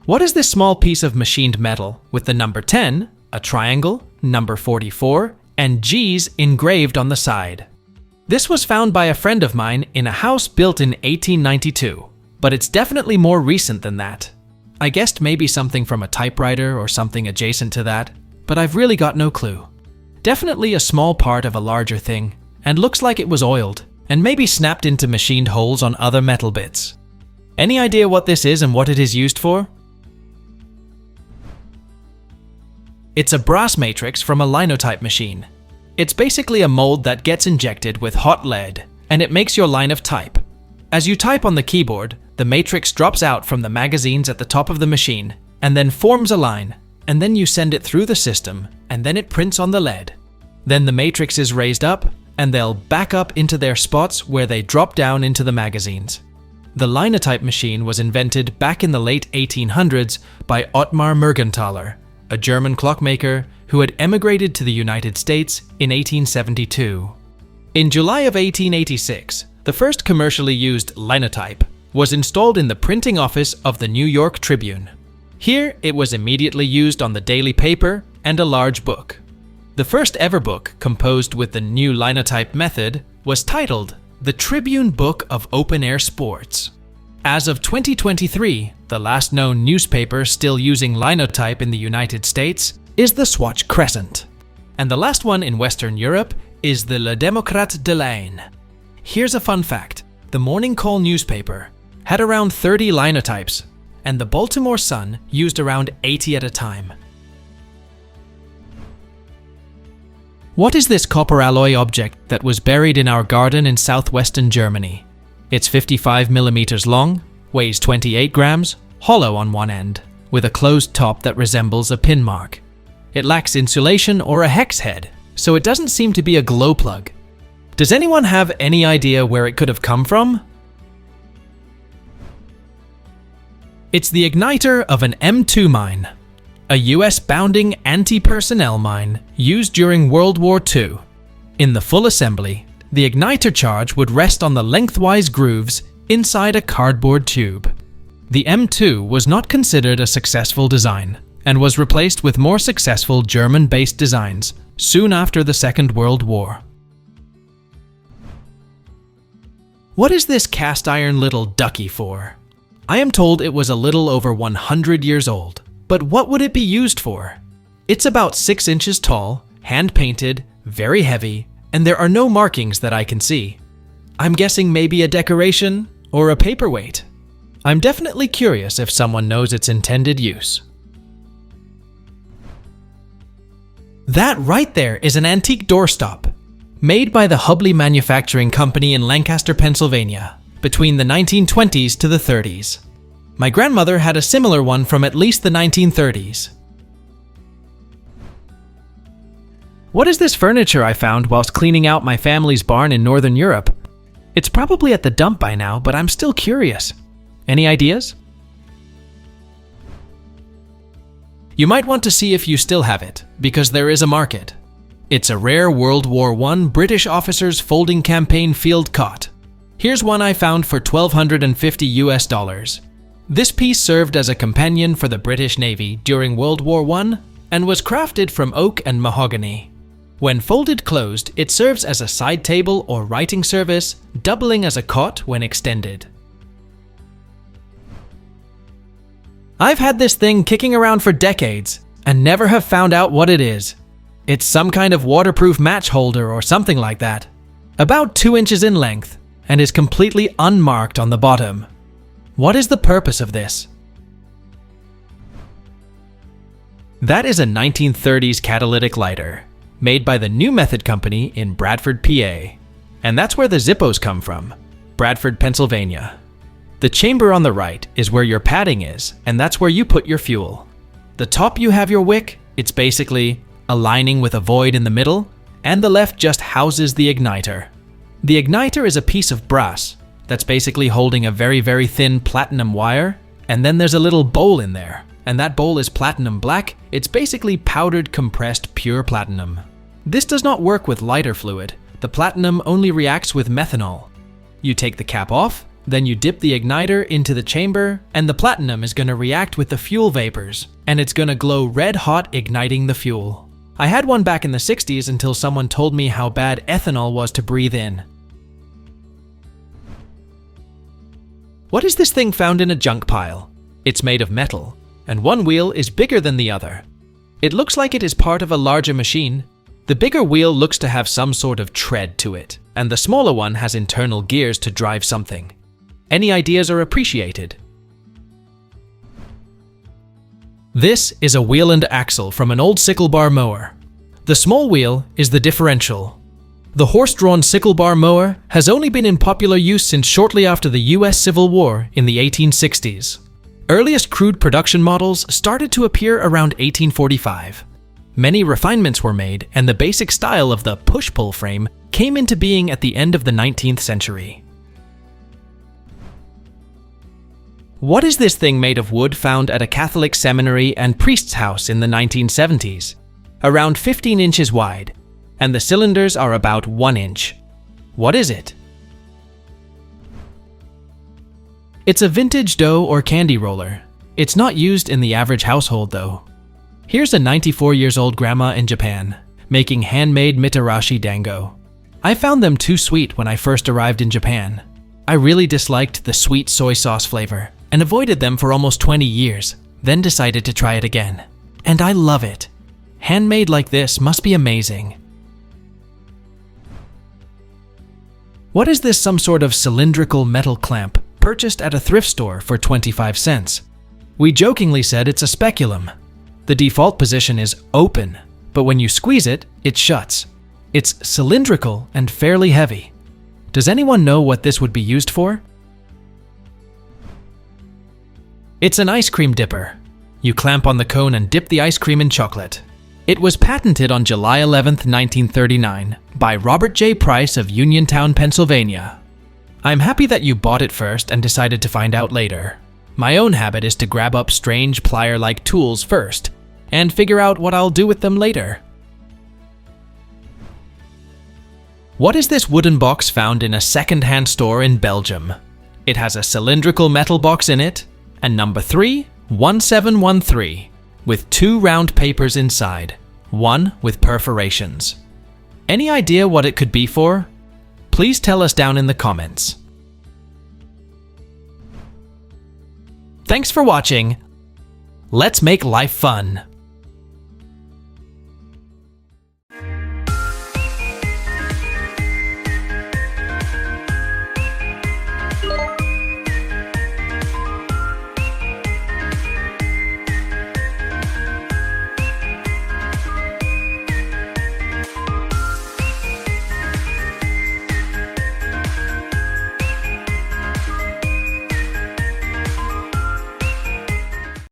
What is this small piece of machined metal with the number 10, a triangle, number 44, and G's engraved on the side? This was found by a friend of mine in a house built in 1892, but it's definitely more recent than that. I guessed maybe something from a typewriter or something adjacent to that, but I've really got no clue. Definitely a small part of a larger thing, and looks like it was oiled, and maybe snapped into machined holes on other metal bits. Any idea what this is and what it is used for? It's a brass matrix from a linotype machine. It's basically a mold that gets injected with hot lead, and it makes your line of type. As you type on the keyboard, the matrix drops out from the magazines at the top of the machine, and then forms a line, and then you send it through the system, and then it prints on the lead. Then the matrix is raised up, and they'll back up into their spots where they drop down into the magazines. The linotype machine was invented back in the late 1800s by Ottmar Mergenthaler, a German clockmaker who had emigrated to the United States in 1872. In July of 1886, the first commercially used linotype was installed in the printing office of the New York Tribune. Here, it was immediately used on the daily paper and a large book. The first ever book composed with the new linotype method was titled The Tribune Book of Open-Air Sports. As of 2023, the last known newspaper still using linotype in the United States is the Swatch Crescent. And the last one in Western Europe is the Le Démocrate de l'Ain. Here's a fun fact. The Morning Call newspaper had around 30 linotypes, and the Baltimore Sun used around 80 at a time. What is this copper alloy object that was buried in our garden in southwestern Germany? It's 55 millimeters long, weighs 28 grams, hollow on one end, with a closed top that resembles a pin mark. It lacks insulation or a hex head, so it doesn't seem to be a glow plug. Does anyone have any idea where it could have come from? It's the igniter of an M2 mine, a US-bounding anti-personnel mine used during World War II. In the full assembly, the igniter charge would rest on the lengthwise grooves inside a cardboard tube. The M2 was not considered a successful design and was replaced with more successful German-based designs soon after the Second World War. What is this cast iron little ducky for? I am told it was a little over 100 years old, but what would it be used for? It's about 6 inches tall, hand-painted, very heavy, and there are no markings that I can see. I'm guessing maybe a decoration or a paperweight. I'm definitely curious if someone knows its intended use. That right there is an antique doorstop, made by the Hubley Manufacturing Company in Lancaster, Pennsylvania, between the 1920s to the 30s. My grandmother had a similar one from at least the 1930s. What is this furniture I found whilst cleaning out my family's barn in Northern Europe? It's probably at the dump by now, but I'm still curious. Any ideas? You might want to see if you still have it, because there is a market. It's a rare World War I British officers' folding campaign field cot. Here's one I found for $1,250 US. This piece served as a companion for the British Navy during World War I and was crafted from oak and mahogany. When folded closed, it serves as a side table or writing service, doubling as a cot when extended. I've had this thing kicking around for decades and never have found out what it is. It's some kind of waterproof match holder or something like that. About 2 inches in length and is completely unmarked on the bottom. What is the purpose of this? That is a 1930s catalytic lighter, made by the New Method Company in Bradford, PA. And that's where the Zippos come from, Bradford, Pennsylvania. The chamber on the right is where your padding is, and that's where you put your fuel. The top you have your wick, it's basically a lining with a void in the middle, and the left just houses the igniter. The igniter is a piece of brass that's basically holding a very, very thin platinum wire, and then there's a little bowl in there, and that bowl is platinum black. It's basically powdered, compressed, pure platinum. This does not work with lighter fluid. The platinum only reacts with methanol. You take the cap off, then you dip the igniter into the chamber, and the platinum is going to react with the fuel vapors, and it's going to glow red hot, igniting the fuel. I had one back in the 60s until someone told me how bad ethanol was to breathe in. What is this thing found in a junk pile? It's made of metal, and one wheel is bigger than the other. It looks like it is part of a larger machine. The bigger wheel looks to have some sort of tread to it, and the smaller one has internal gears to drive something. Any ideas are appreciated. This is a wheel and axle from an old sickle bar mower. The small wheel is the differential. The horse-drawn sickle bar mower has only been in popular use since shortly after the US Civil War in the 1860s. Earliest crude production models started to appear around 1845. Many refinements were made, and the basic style of the push-pull frame came into being at the end of the 19th century. What is this thing made of wood found at a Catholic seminary and priest's house in the 1970s? Around 15 inches wide, and the cylinders are about 1 inch. What is it? It's a vintage dough or candy roller. It's not used in the average household though. Here's a 94-year-old grandma in Japan, making handmade mitarashi dango. I found them too sweet when I first arrived in Japan. I really disliked the sweet soy sauce flavor and avoided them for almost 20 years, then decided to try it again. And I love it. Handmade like this must be amazing. What is this, some sort of cylindrical metal clamp purchased at a thrift store for 25 cents? We jokingly said it's a speculum. The default position is open, but when you squeeze it, it shuts. It's cylindrical and fairly heavy. Does anyone know what this would be used for? It's an ice cream dipper. You clamp on the cone and dip the ice cream in chocolate. It was patented on July 11, 1939 by Robert J. Price of Uniontown, Pennsylvania. I'm happy that you bought it first and decided to find out later. My own habit is to grab up strange plier-like tools first and figure out what I'll do with them later. What is this wooden box found in a second-hand store in Belgium? It has a cylindrical metal box in it and number 31713 with 2 round papers inside, one with perforations. Any idea what it could be for? Please tell us down in the comments. Thanks for watching. Let's make life fun.